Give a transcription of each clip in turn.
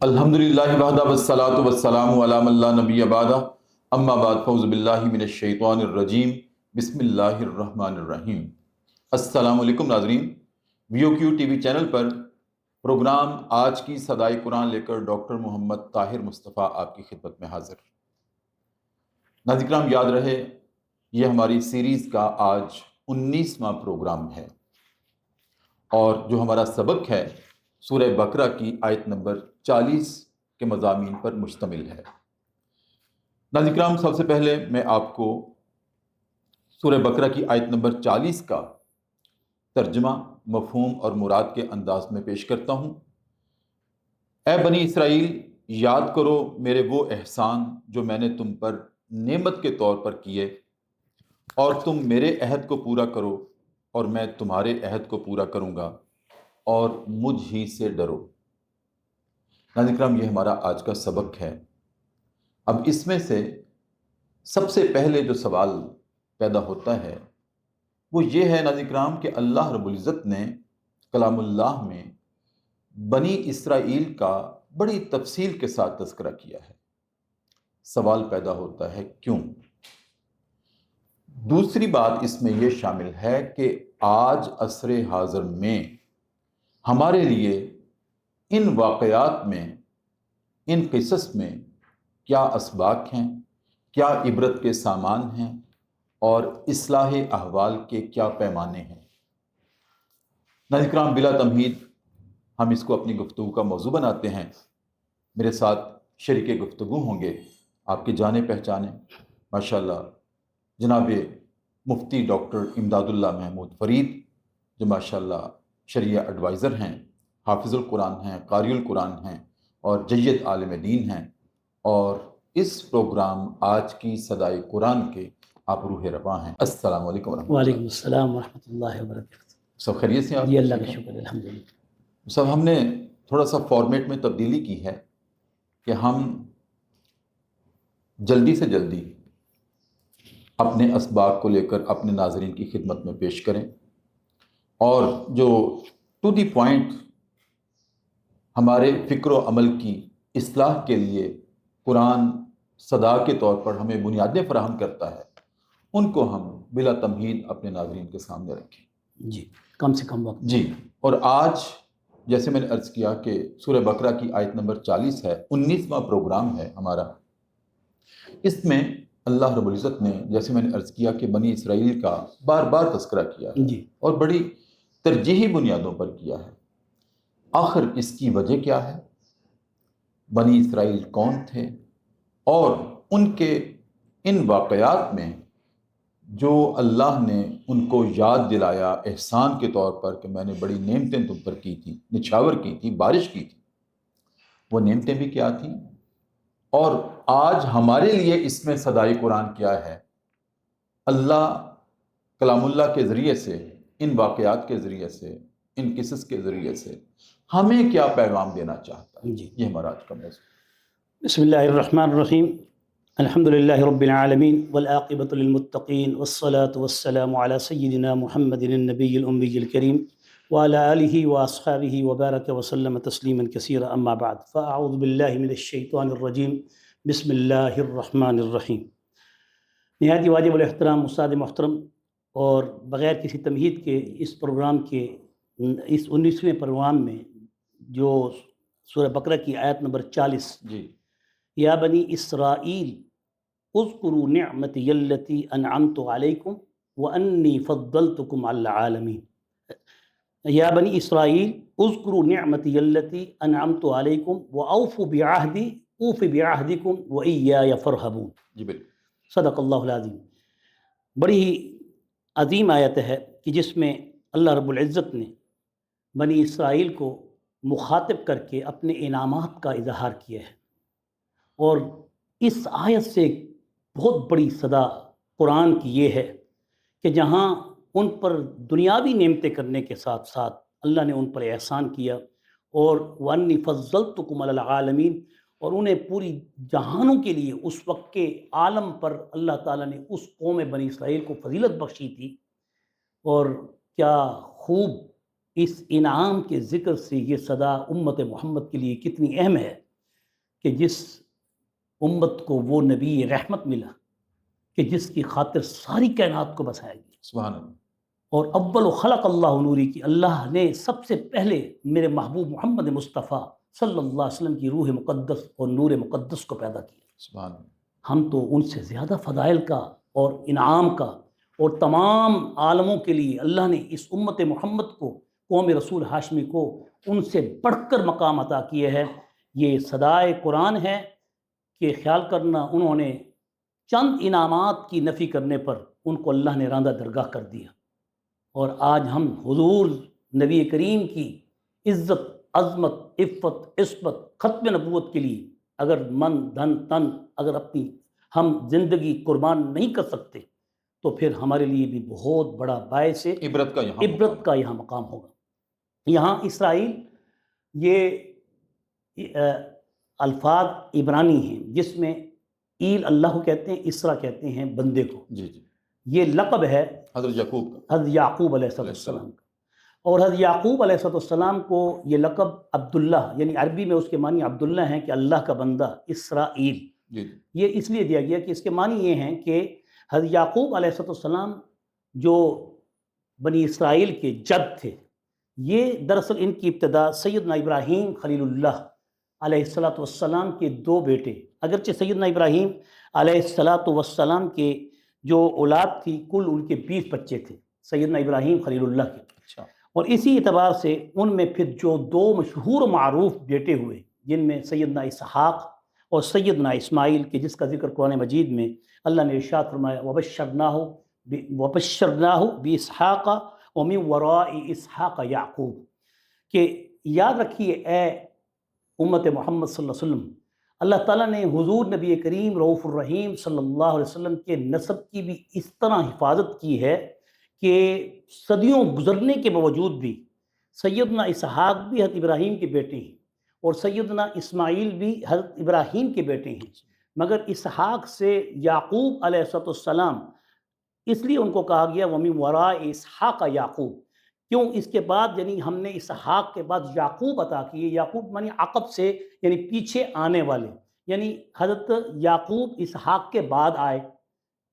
الحمدللہ وحدہ والصلاۃ والسلام علی من لا نبی بعدہ اما بعد فاعوذ باللہ من الشیطان الرجیم بسم اللہ الرحمن الرحیم۔ السلام علیکم ناظرین، وی او کیو ٹی وی چینل پر پروگرام آج کی صدائے قرآن لے کر ڈاکٹر محمد طاہر مصطفیٰ آپ کی خدمت میں حاضر۔ ناظرین کرام، یاد رہے یہ ہماری سیریز کا آج 19واں پروگرام ہے اور جو ہمارا سبق ہے سورہ بقرہ کی آیت نمبر 40 کے مضامین پر مشتمل ہے۔ ناظرین کرام، سب سے پہلے میں آپ کو سورہ بقرہ کی آیت نمبر 40 کا ترجمہ، مفہوم اور مراد کے انداز میں پیش کرتا ہوں۔ اے بنی اسرائیل، یاد کرو میرے وہ احسان جو میں نے تم پر نعمت کے طور پر کیے، اور تم میرے عہد کو پورا کرو اور میں تمہارے عہد کو پورا کروں گا، اور مجھ ہی سے ڈرو۔ ناظرین کرام، یہ ہمارا آج کا سبق ہے۔ اب اس میں سے سب سے پہلے جو سوال پیدا ہوتا ہے وہ یہ ہے ناظرین کرام کہ اللہ رب العزت نے کلام اللہ میں بنی اسرائیل کا بڑی تفصیل کے ساتھ تذکرہ کیا ہے۔ سوال پیدا ہوتا ہے کیوں؟ دوسری بات اس میں یہ شامل ہے کہ آج عصر حاضر میں ہمارے لیے ان واقعات میں، ان قصص میں کیا اسباق ہیں، کیا عبرت کے سامان ہیں، اور اصلاح احوال کے کیا پیمانے ہیں۔ ناظرین کرام، بلا تمہید ہم اس کو اپنی گفتگو کا موضوع بناتے ہیں۔ میرے ساتھ شریک گفتگو ہوں گے آپ کے جانے پہچانے ماشاءاللہ جناب مفتی ڈاکٹر امداد اللہ محمود فرید، جو ماشاءاللہ شریعہ ایڈوائزر ہیں، حافظ القرآن ہیں، قاری القرآن ہیں اور جید عالم دین ہیں، اور اس پروگرام آج کی صدائے قرآن کے آپ روح رواں ہیں۔ السلام علیکم ورحمۃ اللہ۔ وعلیکم السلام ورحمۃ اللہ وبرکاتہ۔ سب خیریت سے ہیں آپ؟ جی اللہ کا شکر ہے، الحمدللہ۔ سب ہم نے تھوڑا سا فارمیٹ میں تبدیلی کی ہے کہ ہم جلدی سے جلدی اپنے اسباق کو لے کر اپنے ناظرین کی خدمت میں پیش کریں، اور جو ٹو دی پوائنٹ ہمارے فکر و عمل کی اصلاح کے لیے قرآن صدا کے طور پر ہمیں بنیادیں فراہم کرتا ہے، ان کو ہم بلا تمہید اپنے ناظرین کے سامنے رکھیں۔ جی، کم سے کم وقت۔ جی، اور آج جیسے میں نے عرض کیا کہ سورہ بقرہ کی آیت نمبر 40 ہے، 19واں پروگرام ہے ہمارا۔ اس میں اللہ رب العزت نے، جیسے میں نے عرض کیا کہ بنی اسرائیل کا بار بار تذکرہ کیا ہے جی، اور بڑی ترجیحی بنیادوں پر کیا ہے۔ آخر اس کی وجہ کیا ہے؟ بنی اسرائیل کون تھے، اور ان کے ان واقعات میں جو اللہ نے ان کو یاد دلایا احسان کے طور پر کہ میں نے بڑی نعمتیں تم پر کی تھی، نچھاور کی تھی، بارش کی تھی، وہ نعمتیں بھی کیا تھیں، اور آج ہمارے لیے اس میں صدائے قرآن کیا ہے؟ اللہ کلام اللہ کے ذریعے سے، ان واقعات کے ذریعے سے، ان قصص کے ذریعے سے ہمیں کیا پیغام دینا چاہتا ہے؟ جی، یہ ہمارا آج کا موضوع۔ بسم اللہ الرحمن الرحیم۔ الحمدللہ رب العالمین والعاقبۃ للمتقین والصلاة والسلام علی سیدنا محمد النبی الامی الکریم وعلی آلہ واصحابہ وبارک وسلم تسلیما کثیرا، اما بعد فاعوذ باللہ من الشیطان الرجیم، بسم اللہ الرحمن الرحیم۔ نہایت ہی واجب الاحترام استاد محترم، اور بغیر کسی تمہید کے اس پروگرام کے اس 19ویں پروگرام میں جو سورہ بقرہ کی آیت نمبر 40، جی، یا بنی اسرائیل اذکروا نعمتی التی انعمت علیکم وانی فضلتکم علی العالمین، یا بنی اسرائیل اذکروا نعمتی التی انعمت علیکم واوفوا بعہدی اوف بعہدکم وایای فارہبون۔ جی بالکل۔ صدق اللہ العظیم۔ بڑی ہی عظیم آیت ہے کہ جس میں اللہ رب العزت نے بنی اسرائیل کو مخاطب کر کے اپنے انعامات کا اظہار کیا ہے، اور اس آیت سے ایک بہت بڑی صدا قرآن کی یہ ہے کہ جہاں ان پر دنیاوی نعمتیں کرنے کے ساتھ ساتھ اللہ نے ان پر احسان کیا، اور وَأَنِّي فَضَّلْتُكُمْ عَلَى الْعَالَمِينَ، اور انہیں پوری جہانوں کے لیے اس وقت کے عالم پر اللہ تعالیٰ نے اس قوم بنی اسرائیل کو فضیلت بخشی تھی۔ اور کیا خوب اس انعام کے ذکر سے یہ صدا امت محمد کے لیے کتنی اہم ہے کہ جس امت کو وہ نبی رحمت ملا کہ جس کی خاطر ساری کائنات کو بسایا گیا. سبحان اللہ. اور اول خلق اللہ نوری کی اللہ نے سب سے پہلے میرے محبوب محمد مصطفیٰ صلی اللہ علیہ وسلم کی روح مقدس اور نور مقدس کو پیدا کیا. سبحان اللہ. ہم تو ان سے زیادہ فضائل کا اور انعام کا اور تمام عالموں کے لیے اللہ نے اس امت محمد کو قوم رسول ہاشمی کو ان سے بڑھ کر مقام عطا کیے ہے. یہ صدائے قرآن ہے کہ خیال کرنا انہوں نے چند انعامات کی نفی کرنے پر ان کو اللہ نے راندہ درگاہ کر دیا. اور آج ہم حضور نبی کریم کی عزت، عظمت، عفت، عصمت، ختم نبوت کے لیے اگر من، دھن، تن اگر اپنی ہم زندگی قربان نہیں کر سکتے تو پھر ہمارے لیے بھی بہت بڑا باعث عبرت کا یہاں مقام ہوگا. یہاں اسرائیل یہ الفاظ عبرانی ہیں جس میں ایل اللہ کو کہتے ہیں، اسرا کہتے ہیں بندے کو. جی جی. یہ لقب ہے حضرت یعقوب علیہ السلام کا. اور حضرت یعقوب علیہ السلام کو یہ لقب عبداللہ، یعنی عربی میں اس کے معنی عبداللہ ہیں کہ اللہ کا بندہ، اسرائیل. یہ اس لیے دیا گیا کہ اس کے معنی یہ ہیں کہ حضرت یعقوب علیہ السلام جو بنی اسرائیل کے جد تھے، یہ دراصل ان کی ابتدا سیدنا ابراہیم خلیل اللہ علیہ السلام کے دو بیٹے، اگرچہ سیدنا ابراہیم علیہ السلام کے جو اولاد تھی کل ان کے 20 بچے تھے سیدنا ابراہیم خلیل اللہ کے. اور اسی اعتبار سے ان میں پھر جو دو مشہور و معروف بیٹے ہوئے جن میں سیدنا اسحاق اور سیدنا اسماعیل کے جس کا ذکر قرآن مجید میں اللہ نے ارشاد فرمایا وَبَشَّرْنَاهُ بِإِسْحَاقَ وَمِن وَرَاءِ إِسْحَاقَ یعقوب. کہ یاد رکھیے اے امت محمد صلی اللہ علیہ وسلم، اللہ تعالیٰ نے حضور نبی کریم رؤوف الرحیم صلی اللہ علیہ وسلم کے نسب کی بھی اس طرح حفاظت کی ہے کہ صدیوں گزرنے کے باوجود بھی سیدنا اسحاق بھی حضرت ابراہیم کے بیٹے ہیں اور سیدنا اسماعیل بھی حضرت ابراہیم کے بیٹے ہیں، مگر اسحاق سے یعقوب علیہ السلام اس لیے ان کو کہا گیا وَمِن وَرَاءِ إِسْحَاقَ یعقوب. کیوں؟ اس کے بعد یعنی ہم نے اسحاق کے بعد یعقوب عطا کیے. یعقوب معنی عقب سے یعنی پیچھے آنے والے، یعنی حضرت یعقوب اسحاق کے بعد آئے.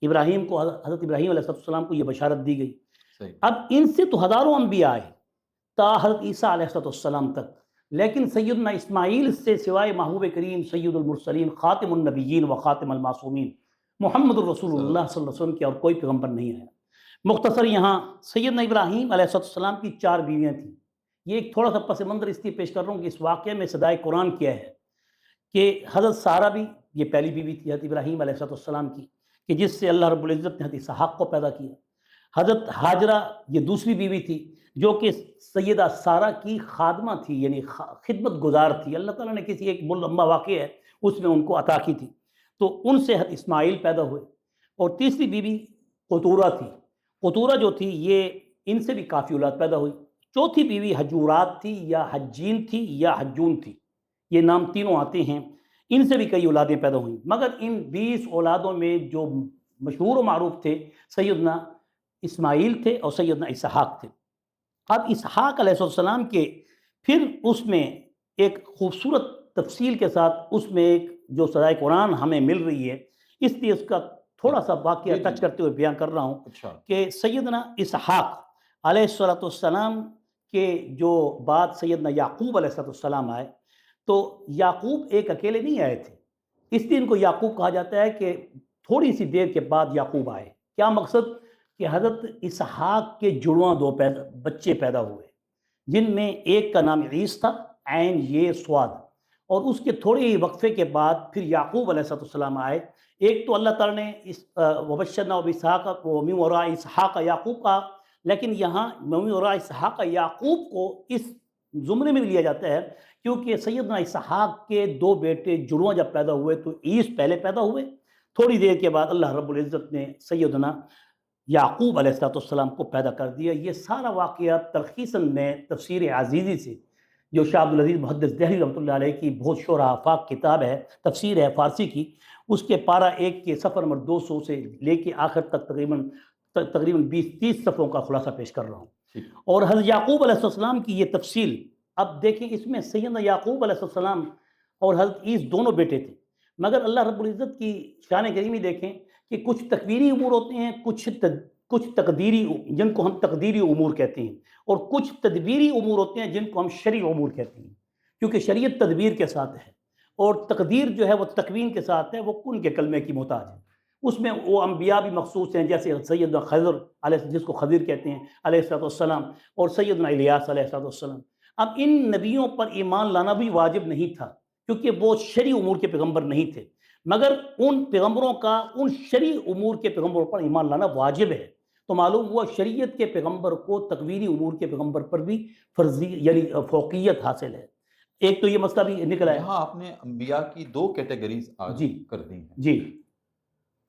ابراہیم کو حضرت ابراہیم علیہ السلام کو یہ بشارت دی گئی. اب ان سے تو ہزاروں انبیاء آئے تا حضرت عیسیٰ علیہ السلام تک، لیکن سیدنا اسماعیل سے سوائے محبوب کریم سید المرسلین خاتم النبیین و خاتم المعصومین محمد الرسول اللہ صلی اللہ علیہ وسلم کے اور کوئی پیغمبر نہیں آیا. مختصر یہاں سیدنا ابراہیم علیہ السلام کی 4 بیویاں تھیں. یہ ایک تھوڑا سا پس منظر اس لیے پیش کر رہا ہوں کہ اس واقعے میں صدائے قرآن کیا ہے کہ حضرت سارہ بھی یہ پہلی بیوی تھی حضرت ابراہیم علیہ السلام کی کہ جس سے اللہ رب العزت نے حضرت اسحاق کو پیدا کیا. حضرت ہاجرہ یہ دوسری بیوی تھی جو کہ سیدہ سارہ کی خادمہ تھی، یعنی خدمت گزار تھی. اللہ تعالیٰ نے کسی ایک بہت لمبا واقعہ ہے اس میں ان کو عطا کی تھی، تو ان سے حضرت اسماعیل پیدا ہوئے. اور تیسری بیوی قطورہ تھی. قطورہ جو تھی یہ ان سے بھی کافی اولاد پیدا ہوئی. چوتھی بیوی حجورات تھی یا حجین تھی یا حجون تھی، یہ نام تینوں آتے ہیں. ان سے بھی کئی اولادیں پیدا ہوئیں، مگر ان 20 اولادوں میں جو مشہور و معروف تھے سیدنا اسماعیل تھے اور سیدنا اسحاق تھے. اب اسحاق علیہ السلام کے پھر اس میں ایک خوبصورت تفصیل کے ساتھ اس میں ایک جو صدائے قرآن ہمیں مل رہی ہے، اس لیے اس کا تھوڑا سا واقعہ ٹچ کرتے ہوئے بیان کر رہا ہوں کہ سیدنا اسحاق علیہ السلام کے جو بعد سیدنا یعقوب علیہ السلام آئے تو یعقوب ایک اکیلے نہیں آئے تھے، اس لیے ان کو یعقوب کہا جاتا ہے کہ تھوڑی سی دیر کے بعد یعقوب آئے. کیا مقصد؟ کہ حضرت اسحاق کے جڑواں 2 بچے پیدا ہوئے جن میں ایک کا نام عیس تھا، عین یہ سواد، اور اس کے تھوڑے ہی وقفے کے بعد پھر یعقوب علیہ السلام آئے. ایک تو اللہ تعالیٰ نے وبشرناہ باسحاق ومن وراء اسحاق یعقوب کا، لیکن یہاں ومن وراء اسحاق یعقوب کو اس زمرے میں بھی لیا جاتا ہے کیونکہ سیدنا اسحاق کے 2 بیٹے جڑواں جب پیدا ہوئے تو عیس پہلے پیدا ہوئے. تھوڑی دیر کے بعد اللہ رب العزت نے سیدنا یعقوب علیہ السلام کو پیدا کر دیا. یہ سارا واقعہ تلخیصاً میں تفسیر عزیزی سے جو شاہ عبدالعزیز محدث دہلوی رحمۃ اللہ علیہ کی بہت شہرہ آفاق کتاب ہے، تفسیر ہے فارسی کی، اس کے پارہ 1 کے صفحہ نمبر 200 سے لے کے آخر تک تقریباً 20-30 صفحوں کا خلاصہ پیش کر رہا ہوں. اور حضرت یعقوب علیہ السلام کی یہ تفصیل اب دیکھیں، اس میں سیدنا یعقوب علیہ السلام اور حضرت عیسی دونوں بیٹے تھے، مگر اللہ رب العزت کی شان کریمی دیکھیں کہ کچھ تکوینی امور ہوتے ہیں، کچھ تقدیری، جن کو ہم تقدیری امور کہتے ہیں، اور کچھ تدبیری امور ہوتے ہیں جن کو ہم شرعی امور کہتے ہیں، کیونکہ شریعت تدبیر کے ساتھ ہے اور تقدیر جو ہے وہ تکوین کے ساتھ ہے، وہ کن کے کلمے کی محتاج ہے۔ اس میں وہ انبیاء بھی مخصوص ہیں، جیسے سیدنا خضر علیہ، جس کو خضر کہتے ہیں، علیہ الصلوۃ والسلام، اور سیدنا الیاس علیہ الصلوۃ والسلام۔ اب ان نبیوں پر ایمان لانا بھی واجب نہیں تھا، کیونکہ وہ شرعی امور کے پیغمبر نہیں تھے، مگر ان پیغمبروں کا ان شرعی امور کے پیغمبروں پر ایمان لانا واجب ہے۔ تو معلوم ہوا شریعت کے پیغمبر کو تکوینی امور کے پیغمبر پر بھی فرضی یعنی فوقیت حاصل ہے۔ ایک تو یہ مسئلہ بھی نکل آیا۔ یہاں آپ نے انبیاء کی دو کیٹیگریز آج جی کر دی ہیں، جی،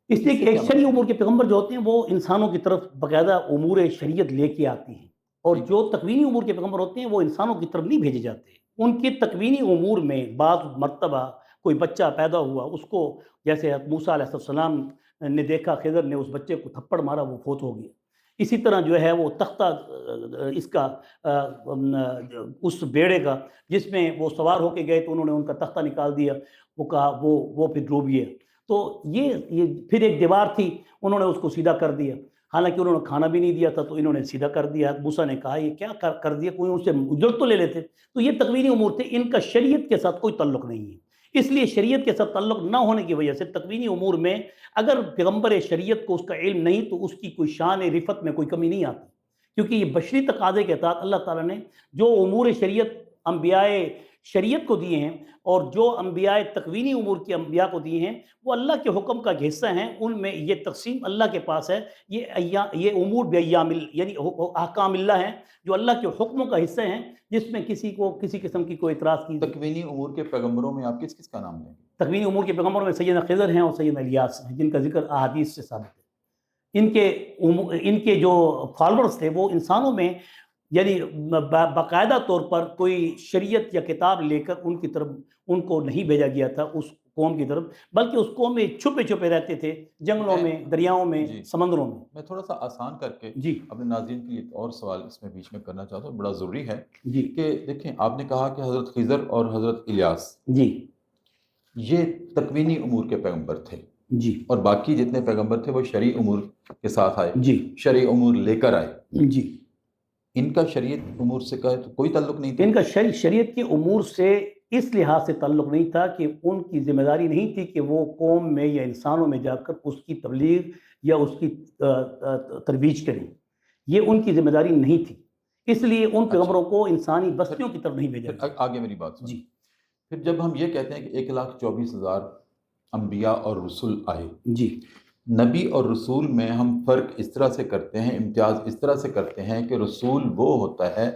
اس لیے کہ ایک شرعی امور کے پیغمبر جو ہوتے ہیں وہ انسانوں کی طرف باقاعدہ امور شریعت لے کے آتی ہیں، اور جو تکوینی امور کے پیغمبر ہوتے ہیں وہ انسانوں کی طرف نہیں بھیجے جاتے۔ ان کے تکوینی امور میں بعض مرتبہ کوئی بچہ پیدا ہوا، اس کو جیسے موسیٰ علیہ السلام نے دیکھا، خضر نے اس بچے کو تھپڑ مارا، وہ فوت ہو گیا۔ اسی طرح جو ہے وہ تختہ اس کا اس بیڑے کا جس میں وہ سوار ہو کے گئے تو انہوں نے ان کا تختہ نکال دیا، وہ کہا وہ پھر ڈوب گیا۔ تو یہ پھر ایک دیوار تھی، انہوں نے اس کو سیدھا کر دیا، حالانکہ انہوں نے کھانا بھی نہیں دیا تھا تو انہوں نے سیدھا کر دیا۔ موسیٰ نے کہا یہ کیا کر دیا، کوئی ان سے اجرت تو لے لیتے۔ تو یہ تکوینی امور تھے، ان کا شریعت کے ساتھ کوئی تعلق نہیں ہے۔ اس لیے شریعت کے ساتھ تعلق نہ ہونے کی وجہ سے تکوینی امور میں اگر پیغمبر شریعت کو اس کا علم نہیں تو اس کی کوئی شان رفت میں کوئی کمی نہیں آتی، کیونکہ یہ بشری تقاضے کے تحت اللہ تعالیٰ نے جو امور شریعت انبیاء شریعت کو دیے ہیں، اور جو انبیاء تکوینی امور کے انبیاء کو دیے ہیں، وہ اللہ کے حکم کا حصہ ہیں۔ ان میں یہ تقسیم اللہ کے پاس ہے، یہ امور بیام یعنی احکام اللہ ہیں جو اللہ کے حکموں کا حصہ ہیں، جس میں کسی کو کسی قسم کی کوئی اعتراض کی۔ تکوینی امور کے پیغمبروں میں آپ کس کس کا نام لیں گے؟ تکوینی امور کے پیغمبروں میں سیدنا خضر ہیں اور سیدنا الیاس ہیں، جن کا ذکر احادیث سے ثابت ہے۔ ان کے جو فالورز تھے وہ انسانوں میں یعنی باقاعدہ طور پر کوئی شریعت یا کتاب لے کر ان کی طرف ان کو نہیں بھیجا گیا تھا اس قوم کی طرف، بلکہ اس قوم میں چھپے چھپے رہتے تھے، جنگلوں میں، دریاؤں میں، سمندروں میں۔ میں تھوڑا سا آسان کر کے جی اپنے ناظرین کے لیے ایک اور سوال اس میں بیچ میں کرنا چاہتا ہوں، بڑا ضروری ہے جی کہ دیکھیں، آپ نے کہا کہ حضرت خضر اور حضرت الیاس جی یہ تکوینی امور کے پیغمبر تھے، جی اور باقی جتنے پیغمبر تھے وہ شرعی امور کے ساتھ آئے، جی شرعی امور لے کر آئے۔ جی ان کا شریعت امور سے کہے تو کوئی تعلق نہیں تھا؟ ان کا شریعت کے امور سے اس لحاظ سے تعلق نہیں تھا کہ ان کی ذمہ داری نہیں تھی کہ وہ قوم میں یا انسانوں میں جا کر اس کی تبلیغ یا اس کی ترویج کریں، یہ ان کی ذمہ داری نہیں تھی، اس لیے ان پیغمبروں کو انسانی بستیوں کی طرف نہیں بھیجا گیا۔ آگے میری بات سنیں۔ جی پھر جب ہم یہ کہتے ہیں کہ 1,24,000 انبیاء اور رسول آئے، جی نبی اور رسول میں ہم فرق اس طرح سے کرتے ہیں، امتیاز اس طرح سے کرتے ہیں کہ رسول وہ ہوتا ہے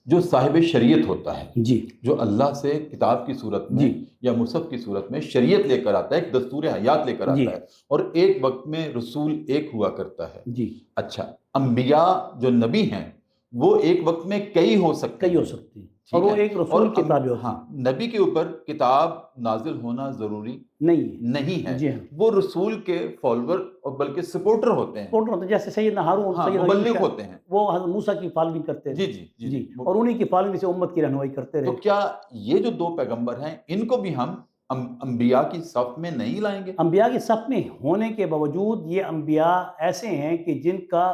جو صاحب شریعت ہوتا ہے، جی جو اللہ سے کتاب کی صورت میں یا مصحف کی صورت میں شریعت لے کر آتا ہے، ایک دستور حیات لے کر آتا ہے، اور ایک وقت میں رسول ایک ہوا کرتا ہے۔ جی اچھا، انبیاء جو نبی ہیں وہ ایک وقت میں کئی ہو سکتے ہیں، اور وہ ایک رسول کے تابع ہوتے ہیں۔ ہاں، نبی کے اوپر کتاب نازل ہونا ضروری نہیں ہے، جی ہاں، وہ رسول کے فالوور اور بلکہ سپورٹر ہوتے ہیں، جیسے سیدنا ہارون، مبلغ ہوتے ہیں، وہ حضرت موسیٰ کی فالوئنگ کرتے تھے، جی، اور انہی کی فالوئنگ سے امت کی رہنمائی کرتے رہے۔ تو کیا یہ جو دو پیغمبر ہیں ان کو بھی ہم انبیاء کی صف میں نہیں لائیں گے؟ انبیاء کی صف میں ہونے کے باوجود یہ انبیاء ایسے ہیں کہ جن کا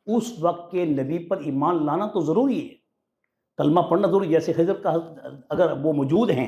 اس وقت کے نبی پر ایمان لانا تو ضروری ہے، کلمہ پڑھنا ضروری، جیسے خضر کا اگر وہ موجود ہیں،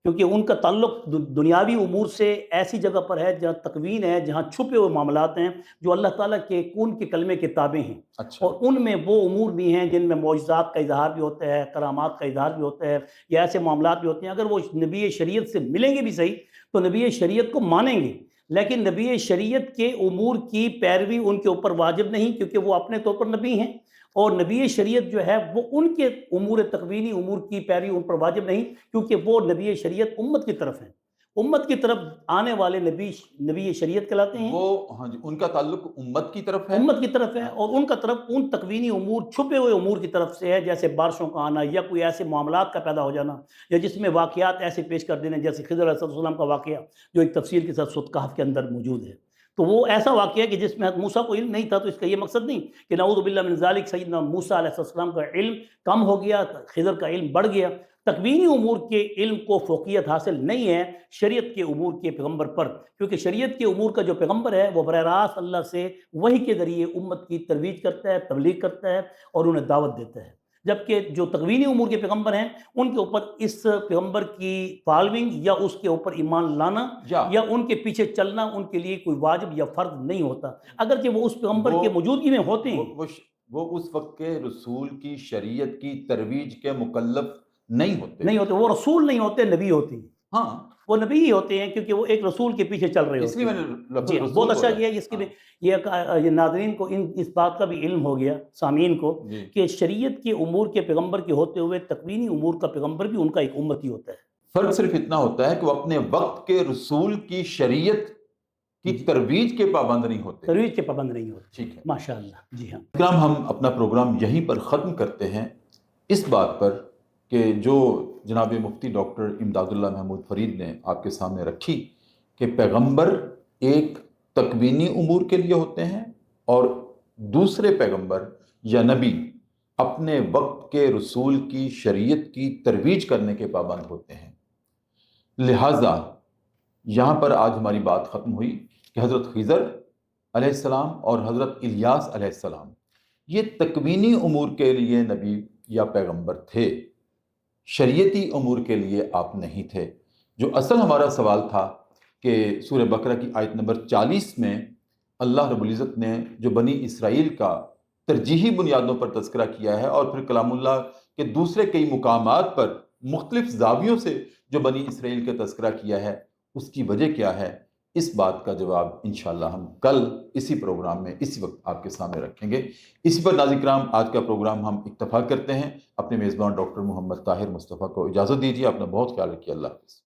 کیونکہ ان کا تعلق دنیاوی امور سے ایسی جگہ پر ہے جہاں تکوین ہے، جہاں چھپے ہوئے معاملات ہیں جو اللہ تعالیٰ کے کون کے کلمے کے تابع ہیں، اور ان میں وہ امور بھی ہیں جن میں معجزات کا اظہار بھی ہوتا ہے، کرامات کا اظہار بھی ہوتا ہے، یا ایسے معاملات بھی ہوتے ہیں۔ اگر وہ نبی شریعت سے ملیں گے بھی صحیح تو نبی شریعت کو مانیں گے، لیکن نبی شریعت کے امور کی پیروی ان کے اوپر واجب نہیں، کیونکہ وہ اپنے طور پر نبی ہیں، اور نبی شریعت جو ہے وہ ان کے امور تکوینی امور کی پیروی ان پر واجب نہیں، کیونکہ وہ نبی شریعت امت کی طرف ہیں، امت کی طرف آنے والے نبی شریعت کہلاتے ہیں، وہ ہاں جی، ان کا تعلق امت کی طرف ہے، امت کی طرف ہے، اور ان کا طرف ان تکوینی امور چھپے ہوئے امور کی طرف سے ہے، جیسے بارشوں کا آنا یا کوئی ایسے معاملات کا پیدا ہو جانا، یا جس میں واقعات ایسے پیش کر دینے، جیسے خضر علیہ السلام کا واقعہ جو ایک تفصیل کے ساتھ سورۃ کہف کے اندر موجود ہے۔ تو وہ ایسا واقعہ ہے کہ جس میں حضرت موسیٰ کو علم نہیں تھا، تو اس کا یہ مقصد نہیں کہ نعوذ باللہ من ذالک سیدنا موسیٰ علیہ السلام کا علم کم ہو گیا، خضر کا علم بڑھ گیا۔ تکوینی امور کے علم کو فوقیت حاصل نہیں ہے شریعت کے امور کے پیغمبر پر، کیونکہ شریعت کے امور کا جو پیغمبر ہے وہ براہ راست اللہ سے وحی کے ذریعے امت کی ترویج کرتا ہے، تبلیغ کرتا ہے اور انہیں دعوت دیتا ہے، جبکہ جو تکوینی امور کے پیغمبر ہیں ان کے اوپر اس پیغمبر کی فالوئنگ یا اس کے اوپر ایمان لانا یا ان کے پیچھے چلنا ان کے لیے کوئی واجب یا فرض نہیں ہوتا، اگرچہ وہ اس پیغمبر کے موجودگی میں ہوتے ہیں۔ وہ اس وقت کے رسول کی شریعت کی ترویج کے مکلف نہیں ہوتے، وہ رسول نہیں ہوتے، نبی ہوتے ہیں۔ ہاں وہ نبی ہی ہوتے ہیں کیونکہ وہ ایک رسول کے پیچھے چل رہے ہوتے ہیں۔ اس لیے میں نے لفظ جی رسول بہت اچھا بولا۔ کیا اس کے لیے یہ ناظرین کو اس بات کا بھی علم ہو گیا، سامعین کو، کہ شریعت کے امور کے پیغمبر کے ہوتے ہوئے تکوینی امور کا پیغمبر بھی ان کا ایک امتی ہوتا ہے۔ فرق صرف اتنا ہوتا ہے کہ وہ اپنے وقت کے رسول کی شریعت کی ترویج کے پابند نہیں ہوتے، ترویج کے پابند نہیں ہوتے۔ ٹھیک ہے، ماشاءاللہ۔ جی ہاں اکرام، ہم اپنا پروگرام یہیں پر ختم کرتے ہیں اس بات پر کہ جو جناب مفتی ڈاکٹر امداد اللہ محمود فرید نے آپ کے سامنے رکھی کہ پیغمبر ایک تکوینی امور کے لیے ہوتے ہیں اور دوسرے پیغمبر یا نبی اپنے وقت کے رسول کی شریعت کی ترویج کرنے کے پابند ہوتے ہیں۔ لہٰذا یہاں پر آج ہماری بات ختم ہوئی کہ حضرت خضر علیہ السلام اور حضرت الیاس علیہ السلام یہ تکوینی امور کے لیے نبی یا پیغمبر تھے، شریعتی امور کے لیے آپ نہیں تھے۔ جو اصل ہمارا سوال تھا کہ سورہ بقرہ کی آیت نمبر 40 میں اللہ رب العزت نے جو بنی اسرائیل کا ترجیحی بنیادوں پر تذکرہ کیا ہے اور پھر کلام اللہ کے دوسرے کئی مقامات پر مختلف زاویوں سے جو بنی اسرائیل کا تذکرہ کیا ہے، اس کی وجہ کیا ہے، اس بات کا جواب انشاءاللہ ہم کل اسی پروگرام میں اسی وقت آپ کے سامنے رکھیں گے۔ اسی پر ناظرین کرام آج کا پروگرام ہم اکتفا کرتے ہیں۔ اپنے میزبان ڈاکٹر محمد طاہر مصطفیٰ کو اجازت دیجیے۔ اپنا بہت خیال رکھیے۔ اللہ حافظ۔